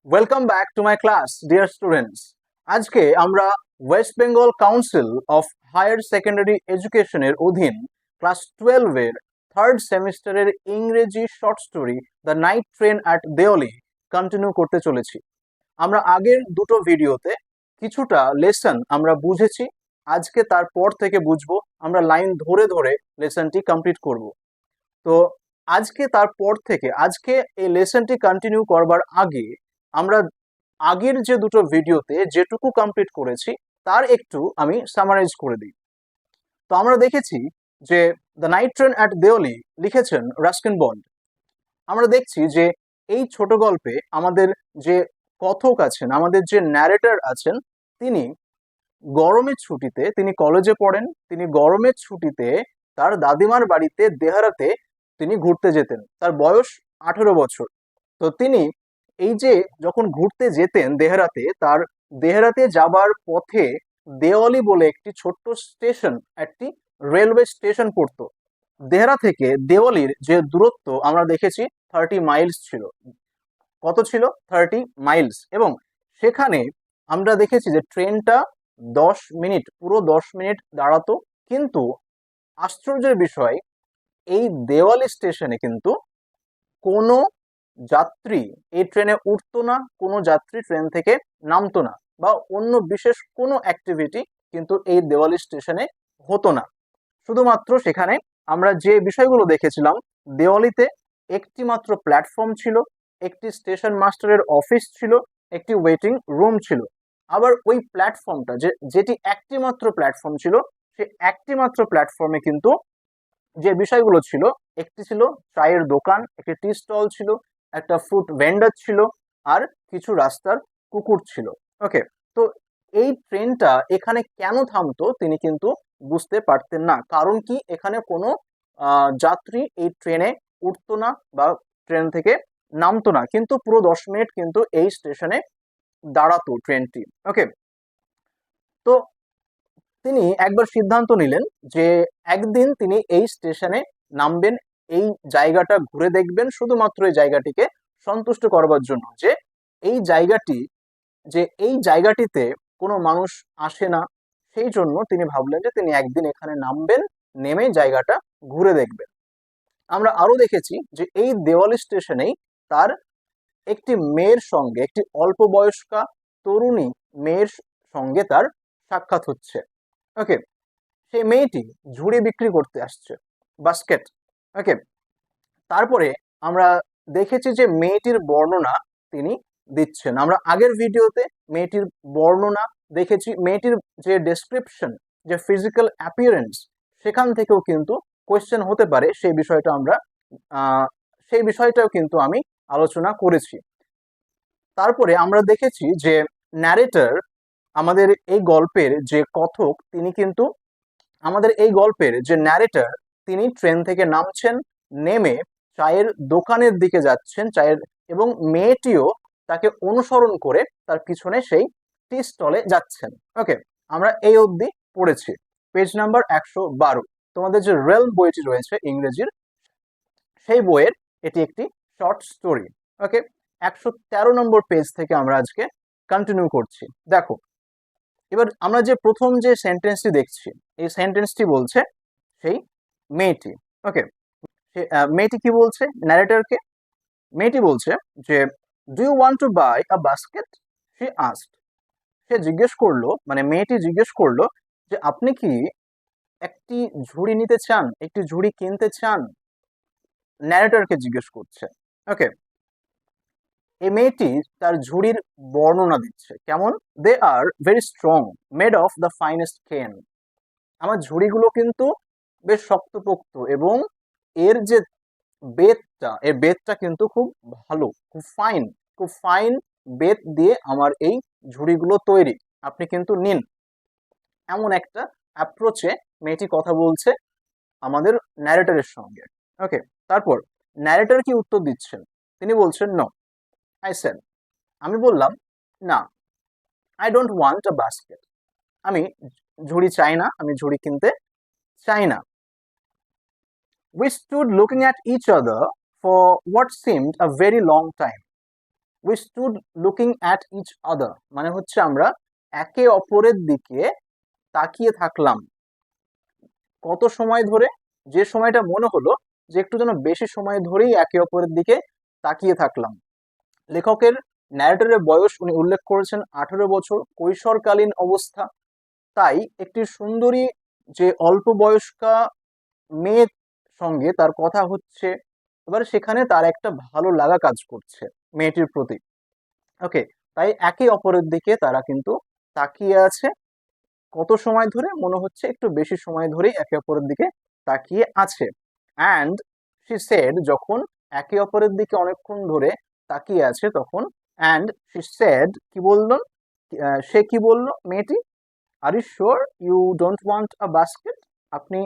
Welcome back to my class dear students. আজকে আমরা West Bengal council of higher secondary এডুকেশনের অধীন ক্লাস 12-এর থার্ড সেমিস্টারের ইংরেজি short story the night train at Deoli continue করতে চলেছি। আমরা আগের দুটো ভিডিওতে কিছুটা লেসন আমরা বুঝেছি, আজকে তারপর থেকে বুঝবো, আমরা লাইন ধরে ধরে লেসনটি কমপ্লিট করব। তো আজকে এই লেসনটি কন্টিনিউ করবার আগে আমরা আগের যে দুটো ভিডিওতে যেটুকু কমপ্লিট করেছি তার একটু আমি সামারাইজ করে দিই। তো আমরা দেখেছি যে the night train at Deoli লিখেছেন রাস্কিন বন্ড। আমরা দেখছি যে এই ছোট গল্পে আমাদের যে কথক আছেন, আমাদের যে ন্যারেটর আছেন, তিনি গরমের ছুটিতে, তিনি কলেজে পড়েন, তিনি গরমের ছুটিতে তার দাদিমার বাড়িতে দেহারাতে তিনি ঘুরতে যেতেন। তার বয়স 18 বছর। তো তিনি এই যে যখন ঘুরতে যেতেন দেহরাতে, তার দেহরাতে যাবার পথে দেওয়ালি বলে একটি ছোট্ট স্টেশন, একটি রেলওয়ে স্টেশন পড়তো। দেহরা থেকে দেওয়ালির যে দূরত্ব আমরা দেখেছি 30 মাইলস ছিল। কত ছিল? 30 মাইলস। এবং সেখানে আমরা দেখেছি যে ট্রেনটা 10 মিনিট, পুরো 10 মিনিট দাঁড়াতো। কিন্তু আশ্চর্যের বিষয়, এই দেওয়ালি স্টেশনে কিন্তু কোনো যাত্রী এই ট্রেনে উঠতো না, কোনো যাত্রী ট্রেন থেকে নামতো না, বা অন্য বিশেষ কোনো অ্যাক্টিভিটি কিন্তু এই দেওয়ালি স্টেশনে হতো না। শুধুমাত্র সেখানে আমরা যে বিষয়গুলো দেখেছিলাম, দেওয়ালিতে একটি মাত্র প্ল্যাটফর্ম ছিল, একটি স্টেশন মাস্টারের অফিস ছিল, একটি ওয়েটিং রুম ছিল। আবার ওই প্ল্যাটফর্মটা যেটি একটি মাত্র প্ল্যাটফর্ম ছিল, সে একটি মাত্র প্ল্যাটফর্মে কিন্তু যে বিষয়গুলো ছিল, একটি ছিল চায়ের দোকান, একটি টি স্টল ছিল, একটা ফুড ভেন্ডার ছিল, আর কিছু রাস্তার কুকুর ছিল। ওকে, তো এই ট্রেনটা এখানে কেন থামতো তিনি কিন্তু বুঝতে পারতেন না। কারণ কি, এখানে কোনো যাত্রী এই ট্রেনে উঠতো না বা ট্রেন থেকে নামতো না, কিন্তু পুরো 10 মিনিট কিন্তু এই স্টেশনে দাঁড়াতো ট্রেনটি। ওকে, তো তিনি একবার সিদ্ধান্ত নিলেন যে একদিন তিনি এই স্টেশনে নামবেন, এই জায়গাটা ঘুরে দেখবেন, শুধুমাত্র এই জায়গাটিকে সন্তুষ্ট করবার জন্য, যে এই জায়গাটিতে কোনো মানুষ আসে না। সেই জন্য তিনি ভাবলেন যে তিনি একদিন এখানে নামবেন, নেমে জায়গাটা ঘুরে দেখবেন। আমরা আরো দেখেছি যে এই দেওয়ালি স্টেশনেই তার একটি মেয়ের সঙ্গে, একটি অল্প বয়স্কা তরুণী মেয়ের সঙ্গে তার সাক্ষাৎ হচ্ছে। ওকে, সেই মেয়েটি ঝুড়ি বিক্রি করতে আসছে, বাস্কেট। ওকে, তারপরে আমরা দেখেছি যে মেয়েটির বর্ণনা তিনি দিচ্ছেন। আমরা আগের ভিডিওতে মেয়েটির বর্ণনা দেখেছি, মেয়েটির যে ডেসক্রিপশন, যে ফিজিক্যাল অ্যাপিয়ারেন্স, সেখান থেকেও কিন্তু কোয়েশ্চেন হতে পারে, সেই বিষয়টাও কিন্তু আমি আলোচনা করেছি। তারপরে আমরা দেখেছি যে ন্যারেটর, আমাদের এই গল্পের যে কথক, তিনি কিন্তু আমাদের এই গল্পের যে ন্যারেটর, তিনি ট্রেন থেকে নামছেন, নেমে চায়ের দোকানের দিকে যাচ্ছেন, এবং মেয়েটিও তাকে অনুসরণ করে তার পিছনে সেই টি স্টলে যাচ্ছেন। ওকে, আমরা এই অবধি পড়েছি। পেজ নাম্বার 112, তোমাদের যে রেলম বইটি রয়েছে ইংরেজির, সেই বইয়ের এটি একটি শর্ট স্টোরি। ওকে, 113 নম্বর পেজ থেকে আমরা আজকে কন্টিনিউ করছি। দেখো, এবার আমরা যে প্রথম যে সেন্টেন্সটি দেখছি, এই সেন্টেন্সটি বলছে সেই মেয়েটি। ওকে, মেয়েটি কি বলছে ন্যারেটরকে? মেয়েটি বলছে যে do you want to buy a basket, she asked. সে জিজ্ঞেস করলো, মানে মেয়েটি জিজ্ঞেস করলো যে আপনি কি একটি ঝুড়ি নিতে চান, একটি ঝুড়ি কিনতে চান? ন্যারেটরকে জিজ্ঞেস করছে। ওকে, এই মেয়েটি তার ঝুড়ির বর্ণনা দিচ্ছে। কেমন? They are very strong, made of the finest cane. আমার ঝুড়িগুলো কিন্তু বেশ শক্তপোক্ত, এবং এর যে বেতটা কিন্তু খুব ভালো, খুব ফাইন বেত দিয়ে আমার এই ঝুড়িগুলো তৈরি, আপনি কিন্তু নিন। এমন একটা অ্যাপ্রোচে মেয়েটি কথা বলছে আমাদের ন্যারেটরের সঙ্গে। ওকে, তারপর ন্যারেটর কি উত্তর দিচ্ছেন? তিনি বলছেন নো, আই সেড, আমি বললাম না, I don't want a basket, আমি ঝুড়ি চাই না, আমি ঝুড়ি কিনতে চাই না। We stood looking at each other for what seemed a very long time. We stood looking at each other, মানে হচ্ছে আমরা একে অপরের দিকে তাকিয়ে থাকলাম। কত সময় ধরে? যে সময়টা মনে হলো যে একটু যেন বেশি সময় ধরেই একে অপরের দিকে তাকিয়ে থাকলাম। লেখকের ন্যারেটরের বয়স উনি উল্লেখ করেছেন 18 বছর, কৈশোরকালীন অবস্থা। তাই একটি সুন্দরী যে অল্প বয়স্কা মেয়ের সঙ্গে তার কথা হচ্ছে, এবার সেখানে তার একটা ভালো লাগা কাজ করছে মেয়েটির প্রতি। ওকে, তাই একে অপরের দিকে তারা কিন্তু তাকিয়ে আছে। কত সময় ধরে? মনে হচ্ছে একটু বেশি সময় ধরেই একে অপরের দিকে তাকিয়ে আছে। অ্যান্ড শি সেড, যখন একে অপরের দিকে অনেকক্ষণ ধরে তাকিয়ে আছে তখন অ্যান্ড শি সেড, কি বললো? সে কি বললো মেয়েটি? Are you sure you don't want a basket? আপনি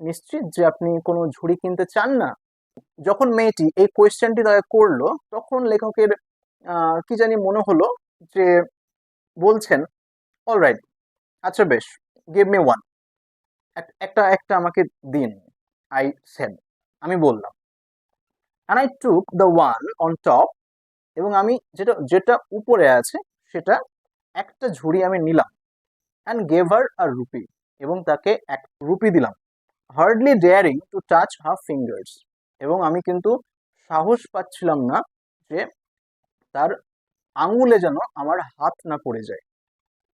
নিশ্চিত যে আপনি কোনো ঝুড়ি কিনতে চান না? যখন মেয়েটি এই কোয়েশ্চেনটি তাকে করলো তখন লেখকের কি জানি মনে হলো যে বলছেন, অলরাইট, আচ্ছা বেশ, গিভ মি ওয়ান, একটা একটা আমাকে দিন। আই সেড, আমি বললাম। And I took the one on top, এবং আমি যেটা যেটা উপরে আছে সেটা একটা ঝুড়ি আমি নিলাম। And gave her a rupee, এবং তাকে 1 রুপি দিলাম। Hardly daring to touch her fingers, এবং আমি কিন্তু সাহস পাচ্ছিলাম না যে তার আঙুলে যেন আমার হাত না পড়ে যায়।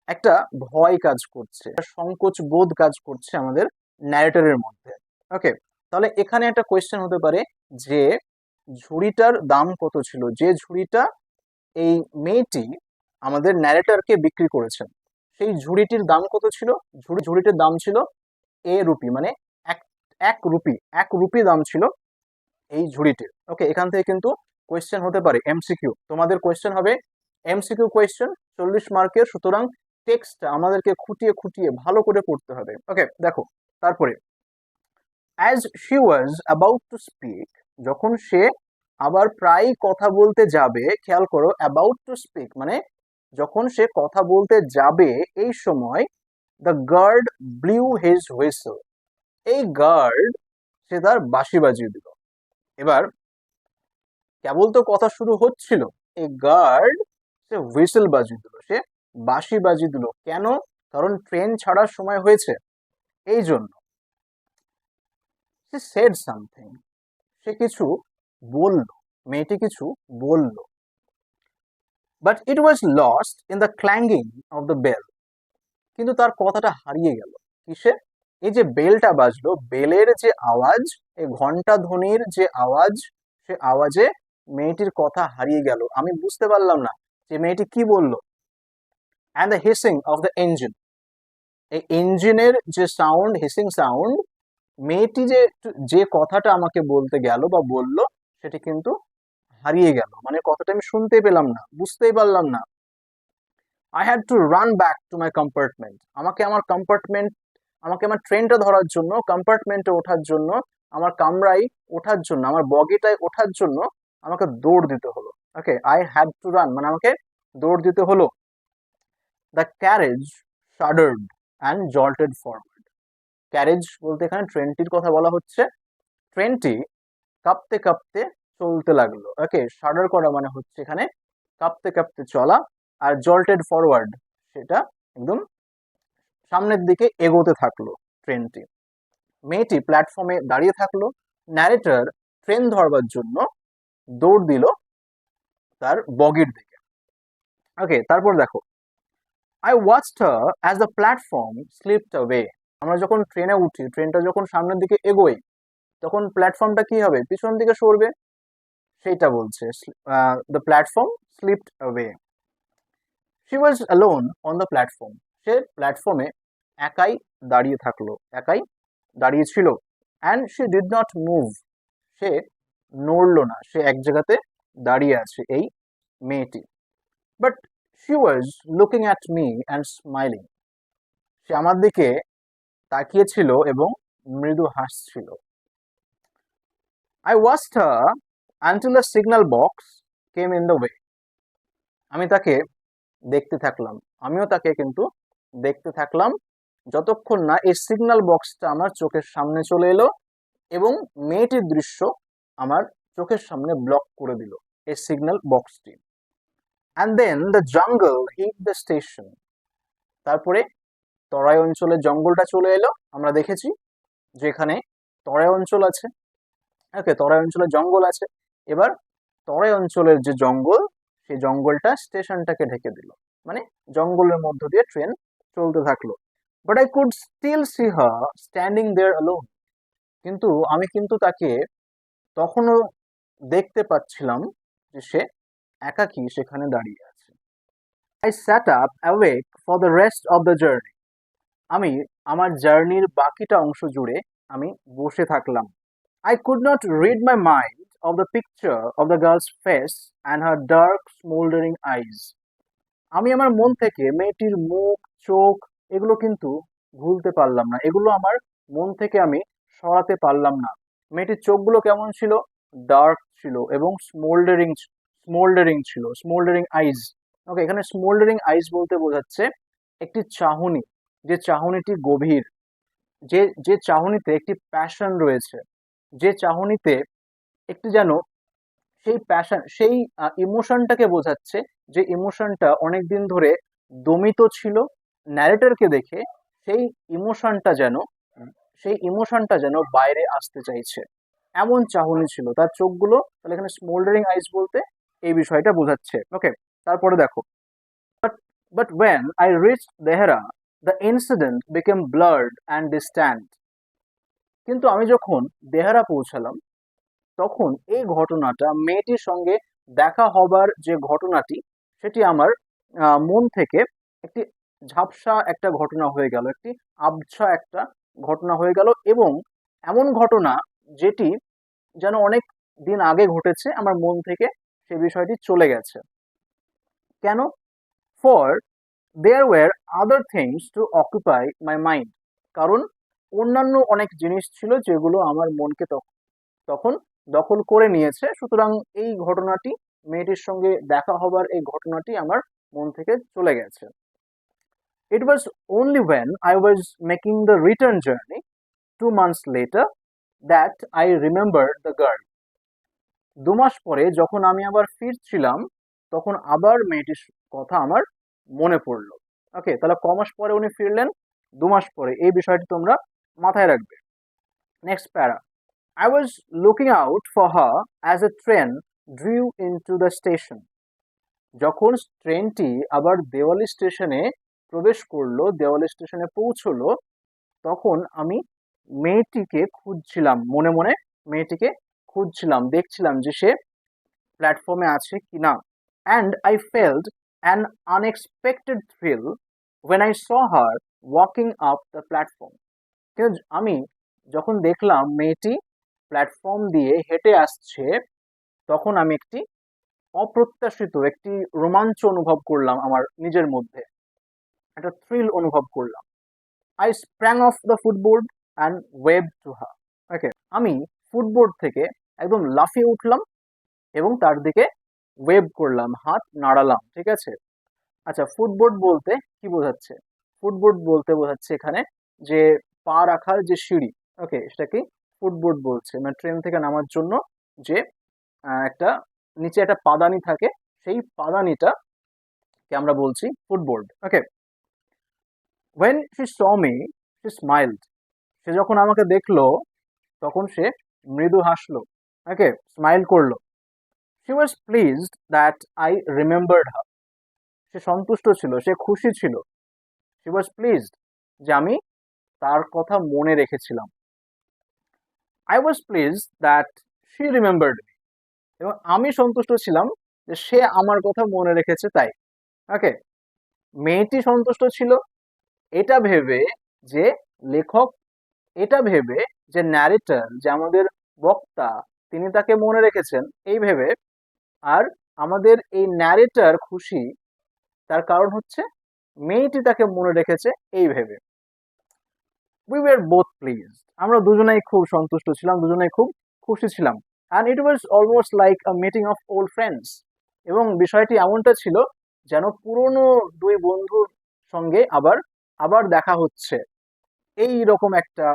একটা ভয় কাজ করছে, সংকোচ বোধ কাজ করছে আমাদের ন্যারেটরের মধ্যে। ওকে, তাহলে এখানে একটা কোয়েশ্চেন হতে পারে যে ঝুড়িটার দাম কত ছিল? যে ঝুড়িটা এই মেয়েটি আমাদের ন্যারেটরকে বিক্রি করেছেন, সেই ঝুড়িটির দাম কত ছিল? ঝুড়িটির দাম ছিল রুপি, মানে এক 1 রুপি দাম ছিল এই ঝুড়িটির। ওকে, এখান থেকে কিন্তু কোয়েশ্চেন হতে পারে এমসিকিউ। তোমাদের কোয়েশ্চেন হবে এমসিকিউ কোয়েশ্চেন, 40 মার্কের। সুতরাং টেক্সটটা আমাদেরকে খুঁটিয়ে খুঁটিয়ে ভালো করে পড়তে হবে। ওকে, দেখো তারপরে, as she was about to speak, যখন সে আবার প্রায় কথা বলতে যাবে, খেয়াল করো, অ্যাবাউট টু স্পিক মানে যখন সে কথা বলতে যাবে, এই সময় the guard blew his whistle, এই গার্ড সে তার বাঁশি বাজিয়ে দিল। এবার কেবল তো কথা শুরু হচ্ছিল, এই গার্ড সে হুইসেল বাজিয়ে দিল, সে বাঁশি বাজিয়ে দিল। কেন? কারণ ট্রেন ছাড়ার সময় হয়েছে, এই জন্য। সে সেড সামথিং, সে কিছু বলল, মেয়েটি কিছু বলল। But it was lost in the clanging of the bell, কিন্তু তার কথাটা হারিয়ে গেল কিসে? এই যে বেলটা বাজলো, বেলের যে আওয়াজ, এই ঘন্টা ধ্বনির যে আওয়াজ, সে আওয়াজে মেয়েটির কথা হারিয়ে গেল। আমি বুঝতে পারলাম না যে মেয়েটি কি বলল। And the hissing of the engine, এই ইঞ্জিনের যে সাউন্ড, হিসিং সাউন্ড, মেয়েটি যে যে কথাটা আমাকে বলতে গেল বা বলল সেটি কিন্তু হারিয়ে গেল, মানে কথাটা আমি শুনতে পেলাম না, বুঝতেই পারলাম না। I had to run back to my compartment, আমাকে আমার ট্রেনটা ধরার জন্য, কম্পার্টমেন্টে ওঠার জন্য, আমার কামরায় ওঠার জন্য, আমার বগিটায় ওঠার জন্য আমাকে দৌড় দিতে হলো। Okay, I had to run মানে আমাকে দৌড় দিতে হলো। The carriage shuddered and jolted forward, carriage বলতে এখানে ট্রেনটির কথা বলা হচ্ছে। ট্রেনটি কাঁপতে কাঁপতে চলতে লাগলো। ওকে, শাডার করা মানে হচ্ছে এখানে কাঁপতে কাঁপতে চলা। আর জল্টেড ফরওয়ার্ড, সেটা একদম সামনের দিকে এগোতে থাকলো ট্রেনটি। মেয়েটি প্ল্যাটফর্মে দাঁড়িয়ে থাকলো। ন্যারেটর ট্রেন ধরবার জন্য দৌড় দিল তার বগির দিকে। ওকে, তারপর দেখো, I watched her as the platform slipped away, আমরা যখন ট্রেনে উঠি, ট্রেনটা যখন সামনের দিকে এগোয়, তখন প্ল্যাটফর্মটা কি হবে? পিছন দিকে সরবে, সেইটা বলছে। The platform slipped away. She was alone on the platform, সে প্ল্যাটফর্মে একাই দাঁড়িয়ে থাকলো, একাই দাঁড়িয়ে ছিল। And she did not move, সে নড়লো না, সে এক জায়গাতে দাঁড়িয়ে আছে এই মেয়েটি। But she was looking at me and smiling, সে আমার দিকে তাকিয়েছিল এবং মৃদু হাসছিল। I watched her until a signal box came in the way, আমি তাকে দেখতে থাকলাম, আমিও তাকে কিন্তু দেখতে থাকলাম যতক্ষণ না এই সিগন্যাল বক্সটা আমার চোখের সামনে চলে এলো এবং মেয়েটির দৃশ্য আমার চোখের সামনে ব্লক করে দিল এই signal বক্সটি। and then the jungle hit the station. তারপরে তরাই অঞ্চলে জঙ্গলটা চলে এলো। আমরা দেখেছি যেখানে তরাই অঞ্চল আছে, ওকে, তরাই অঞ্চলে জঙ্গল আছে। এবার তরাই অঞ্চলের যে জঙ্গল, সেই জঙ্গলটা স্টেশনটাকে ঢেকে দিল, মানে জঙ্গলের মধ্য দিয়ে ট্রেন চলতে থাকলো। But I could still see her standing there alone. কিন্তু আমি কিন্তু তাকে তখনও দেখতে পাচ্ছিলাম যে সে একাকী সেখানে দাঁড়িয়ে আছে। I sat up awake for the rest of the journey. আমি আমার জার্নির বাকিটা অংশ জুড়ে আমি বসে থাকলাম। I could not read my mind of the picture of the girl's face and her dark smoldering eyes. আমি আমার মন থেকে মেয়েটির মুখ, চোখ এগুলো কিন্তু ভুলতে পারলাম না, এগুলো আমার মন থেকে আমি সরাতে পারলাম না। মেয়েটির চোখগুলো কেমন ছিল? ডার্ক ছিল এবং স্মোল্ডারিং ছিল, স্মোল্ডারিং আইজ। ওকে, এখানে স্মোল্ডারিং আইজ বলতে বোঝাচ্ছে একটি চাহনি, যে চাহনিটি গভীর, যে যে চাহনিতে একটি প্যাশন রয়েছে, যে চাহনিতে একটি যেন সেই প্যাশন, সেই ইমোশনটাকে বোঝাচ্ছে, যে ইমোশনটা অনেকদিন ধরে দমিত ছিল ন্যারেটরকে দেখে, সেই ইমোশনটা যেন বাইরে আসতে চাইছে, এমন চাহনি ছিল তার চোখগুলো। তাহলে এখানে স্মোল্ডারিং আইজ বলতে এই বিষয়টা বোঝাচ্ছে। ওকে, তারপরে দেখো, but when I reached Dehra, the incident became blurred and distant. কিন্তু আমি যখন দেহারা পৌঁছালাম তখন এই ঘটনাটা, মেয়েটির সঙ্গে দেখা হবার যে ঘটনাটি, সেটি আমার মন থেকে একটি ঝাপসা একটা ঘটনা হয়ে গেল, একটি আবছা একটা ঘটনা হয়ে গেল, এবং এমন ঘটনা যেটি যেন অনেক দিন আগে ঘটেছে, আমার মন থেকে সে বিষয়টি চলে গেছে। কেন? For there were other things to occupy my mind. কারণ অন্যান্য অনেক জিনিস ছিল যেগুলো আমার মনকে তখন দখল করে নিয়েছে। সুতরাং এই ঘটনাটি, মেয়েটির সঙ্গে দেখা হবার এই ঘটনাটি আমার মন থেকে চলে গেছে। It was only when I was making the return journey 2 months later that I remembered the girl. 2 মাস পরে যখন আমি আবার ফিরছিলাম তখন আবার মেয়েটির কথা আমার মনে পড়লো। ওকে, তাহলে কমাস পরে উনি ফিরলেন? 2 মাস পরে। এই বিষয়টি তোমরা মাথায় রাখবে। নেক্সট প্যারা, I was looking out for her as a train drew into the station. যখন ট্রেনটি আবার দেওয়ালি স্টেশনে প্রবেশ করলো, দেওয়ালি স্টেশনে পৌঁছলো, তখন আমি মেয়েটিকে খুঁজছিলাম, মনে মনে মেয়েটিকে খুঁজছিলাম, দেখছিলাম যে সে প্ল্যাটফর্মে আছে কিনা। And I felt an unexpected thrill when I saw her walking up the platform. কিন্তু আমি যখন দেখলাম মেয়েটি প্ল্যাটফর্ম দিয়ে হেঁটে আসছে, তখন আমি একটি অপ্রত্যাশিত একটি রোমাঞ্চ অনুভব করলাম, আমার নিজের মধ্যে একটা থ্রিল অনুভব করলাম। I sprang off the footboard and wave to her. Okay, আমি ফুটবোর্ড থেকে একদম লাফিয়ে উঠলাম এবং তার দিকে ওয়েভ করলাম, হাত নাড়ালাম। ঠিক আছে, আচ্ছা, ফুটবোর্ড বলতে কি বোঝাচ্ছে? ফুটবোর্ড বলতে বোঝাচ্ছে এখানে যে পা রাখার যে সিঁড়ি, ওকে, সেটাকে ফুটবোর্ড বলছে। মানে ট্রেন থেকে নামার জন্য যে একটা নিচে একটা পাদানি থাকে, সেই পাদানিটাকে আমরা বলছি ফুটবোর্ড। ওকে, when she saw me she smiled. সে যখন আমাকে দেখলো তখন সে মৃদু হাসলো। ওকে, স্মাইল করলো। she was pleased that I remembered her. সে সন্তুষ্ট ছিল, সে খুশি ছিল। she was pleased যে আমি তার কথা মনে রেখেছিলাম। I was pleased that she remembered me. এবং আমি সন্তুষ্ট ছিলাম যে সে আমার কথা মনে রেখেছে তাই। ওকে, মেয়েটি সন্তুষ্ট ছিল এটা ভেবে যে লেখক, এটা ভেবে যে ন্যারেটর, যে আমাদের বক্তা, তিনি তাকে মনে রেখেছেন এই ভেবে। আর আমাদের এই ন্যারেটর খুশি, তার কারণ হচ্ছে মেয়েটি তাকে মনে রেখেছে এই ভেবে। We were both pleased. আমরা দুজনেই খুব সন্তুষ্ট ছিলাম, দুজনেই খুব খুশি ছিলাম। And it was almost like a meeting of old friends. এবং বিষয়টি এমনটা ছিল যেন পুরনো দুই বন্ধুর সঙ্গে আবার দেখা হচ্ছে, এই রকম একটা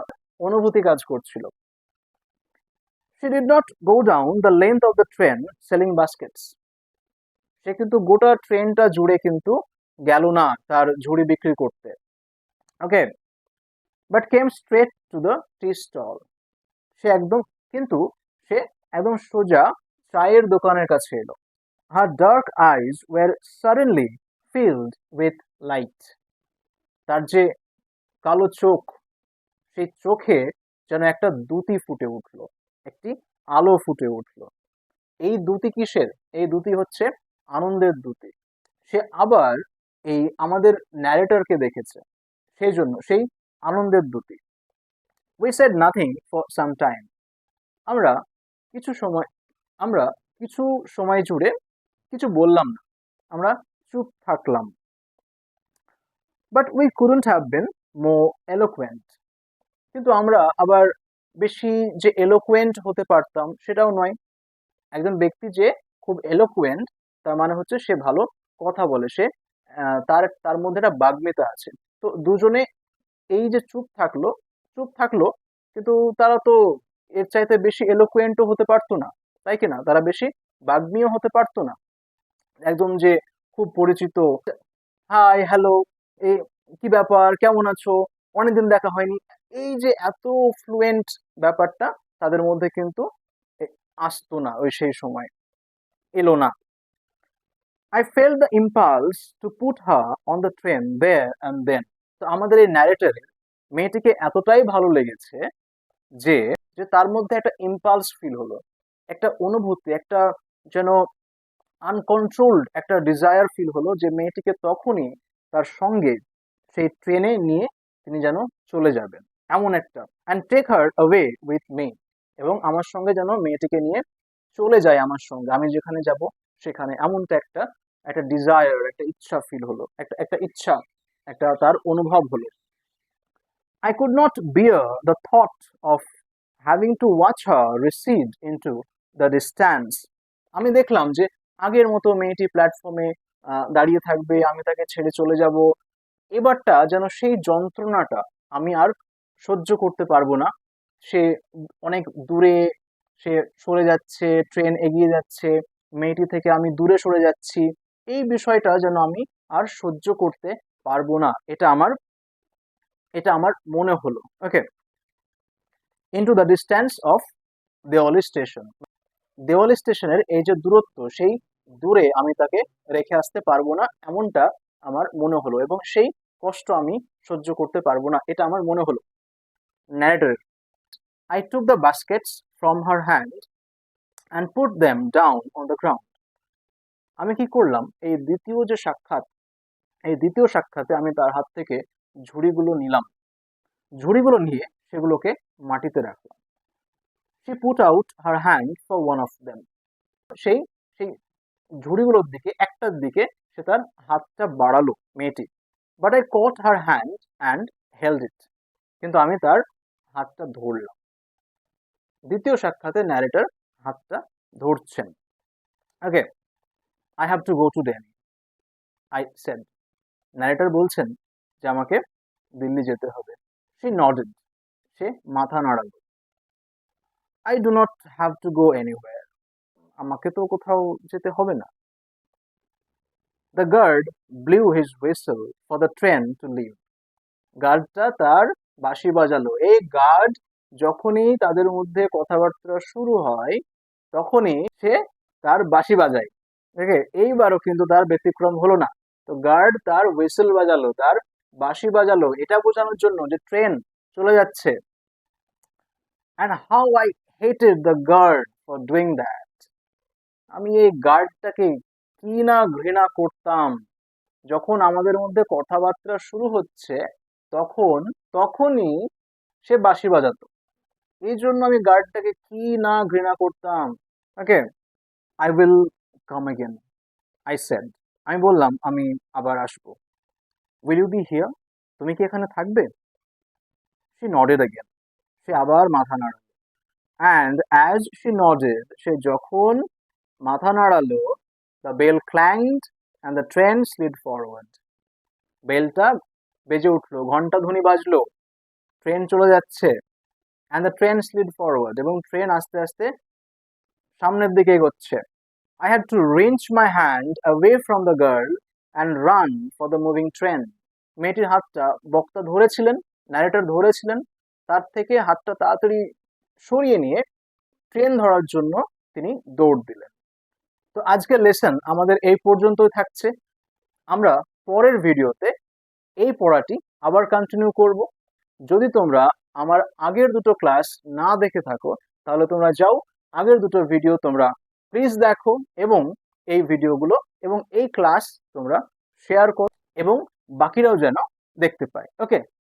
অনুভূতি কাজ করছিল। She did not go down the length of the train selling baskets. সে কিন্তু গোটা ট্রেনটা জুড়ে কিন্তু গেল না তার ঝুড়ি বিক্রি করতে। Okay, but came straight to the tea stall. সে একদম কিন্তু সে একদম সোজা চায়ের দোকানের কাছে এলো। Her dark eyes were suddenly filled with light. তার যে কালো চোখ, সেই চোখে যেন একটা দ্যুতি ফুটে উঠলো, একটি আলো ফুটে উঠলো। এই দ্যুতি কিসের? এই দ্যুতি হচ্ছে আনন্দের দ্যুতি। সে আবার এই আমাদের ন্যারেটরকে দেখেছে, সেই জন্য সেই আনন্দের Dyuti. We sat nothing for some time. আমরা কিছু সময় আমরা কিছু সময় জুড়ে কিছু বললাম না, আমরা চুপ থাকলাম। But we couldn't have been more eloquent. কিন্তু আমরা আবার বেশি যে এলোকুয়েন্ট হতে পারতাম সেটাও নয়। একজন ব্যক্তি যে খুব এলোকুয়েন্ট তার মানে হচ্ছে সে ভালো কথা বলে, সে তার তার মধ্যে একটা বাগ্মিতা আছে। তো দুজনে এই যে চুপ থাকলো, কিন্তু তারা তো এর চাইতে বেশি এলোকুয়েন্টও হতে পারতো না, তাই কি না? তারা বেশি বাগ্মীও হতে পারতো না। একদম যে খুব পরিচিত, হাই হ্যালো, এই কি ব্যাপার, কেমন আছো, অনেকদিন দেখা হয়নি, এই যে এত ফ্লুয়েন্ট ব্যাপারটা তাদের মধ্যে কিন্তু আসতো না, ওই সেই সময় এলো না। I felt the impulse to put her on the train there and then. তো আমাদের এই ন্যারেটরে মেয়েটিকে এতটাই ভালো লেগেছে যে যে তার মধ্যে একটা ইম্পালস ফিল হলো, একটা অনুভূতি, একটা যেন আনকন্ট্রোলড একটা ডিজায়ার ফিল হলো যে মেয়েটিকে তখনই তার সঙ্গে সেই ট্রেনে নিয়ে তিনি যেন চলে যাবেন, এমন একটা, and take her away with me. এবং আমার সঙ্গে যেন মেয়েটিকে নিয়ে চলে যায়, আমার সঙ্গে আমি যেখানে যাব সেখানে, এমনটা একটা একটা ডিজায়ার, একটা ইচ্ছা ফিল হলো, একটা একটা ইচ্ছা, একটা তার অনুভব হলো। I could not bear the thought of having to watch her recede into the distance. আমি দেখলাম যে আগের মতো মেয়েটি প্ল্যাটফর্মে দাঁড়িয়ে থাকবে, আমি তাকে ছেড়ে চলে যাব। এবারটা যেন সেই যন্ত্রণাটা আমি আর সহ্য করতে পারবো না। সে অনেক দূরে, সে সরে যাচ্ছে, ট্রেন এগিয়ে যাচ্ছে, মেয়েটি থেকে আমি দূরে সরে যাচ্ছি, এই বিষয়টা যেন আমি আর সহ্য করতে পারবো না, এটা আমার মনে হলো। Okay, into the distance of Deoli station. Deoli স্টেশনের এই যে দূরত্ব, সেই দূরে আমি তাকে রেখে আসতে পারবো না, এমনটা আমার মনে হলো, এবং সেই কষ্ট আমি সহ্য করতে পারবো না, এটা আমার মনে হলো। Narrator, I took the baskets from her hand and put them down on the ground. আমি কি করলাম, এই দ্বিতীয় সাক্ষাতে আমি তার হাত থেকে ঝুড়িগুলো নিলাম, ঝুড়িগুলো নিয়ে সেগুলোকে মাটিতে রাখলাম। She put out her hand for one of them. সেই সেই ঝুড়িগুলোর দিকে, একটার দিকে সে তার হাতটা বাড়ালো মেয়েটি। But I caught her hand and held it. কিন্তু আমি তার হাতটা ধরলাম। দ্বিতীয় সাক্ষাতে ন্যারেটর হাতটা ধরছেন। Okay, I have to go to Delhi, I said. Narrator বলছেন যে আমাকে দিল্লি যেতে হবে। সে নডেড, সে মাথা নাড়ালো। I do not have to go anywhere. আমাকে তো কোথাও যেতে হবে না। The guard blew his whistle for the train to leave. গার্ডটা তার বাঁশি বাজালো। এই গার্ড যখনই তাদের মধ্যে কথাবার্তা শুরু হয় তখনই সে তার বাঁশি বাজায়। ঠিক আছে, এইবারও কিন্তু তার ব্যতিক্রম হলো না। তো গার্ড তার হুইসেল বাজালো, তার বাঁশি বাজালো, এটা বোঝানোর জন্য যে ট্রেন চলে যাচ্ছে। And how I hated the guard for doing that. আমি এই গার্ডটাকে কি না ঘৃণা করতাম। যখন আমাদের মধ্যে কথাবার্তা শুরু হচ্ছে তখন তখনই সে বাঁশি বাজাতো। এই জন্য আমি গার্ডটাকে কি না ঘৃণা করতাম। Okay, I will come again, I said. আমি বললাম আমি আবার আসবো। Will you be here? তুমি কি এখানে থাকবে? সে নডেড এগেন, সে আবার মাথা নাড়ালো। অ্যান্ড অ্যাজ শি নডেড, সে যখন মাথা নাড়ালো, the bell clanged and the train slid forward. বেলটা বেজে উঠলো, ঘন্টা ধ্বনি বাজলো, ট্রেন চলে যাচ্ছে। And the train slid forward, এবং ট্রেন আস্তে আস্তে সামনের দিকে এগোচ্ছে। I had to wrench my hand away from the girl and run for the moving train. মেয়েটির হাতটা বক্তা ধরেছিলেন, ন্যারেটর ধরেছিলেন, তার থেকে হাতটা তাড়াতাড়ি সরিয়ে নিয়ে ট্রেন ধরার জন্য তিনি দৌড় দিলেন। তো আজকের লেসন আমাদের এই পর্যন্তই থাকছে। আমরা পরের ভিডিওতে এই পড়াটি আবার কন্টিনিউ করব। যদি তোমরা আমার আগের দুটো ক্লাস না দেখে থাকো তাহলে তোমরা যাও, আগের দুটো ভিডিও তোমরা প্লিজ দেখো এবং এই ভিডিওগুলো এবং এই ক্লাস তোমরা শেয়ার করো এবং বাকিরাও যেন দেখতে পায়। ওকে।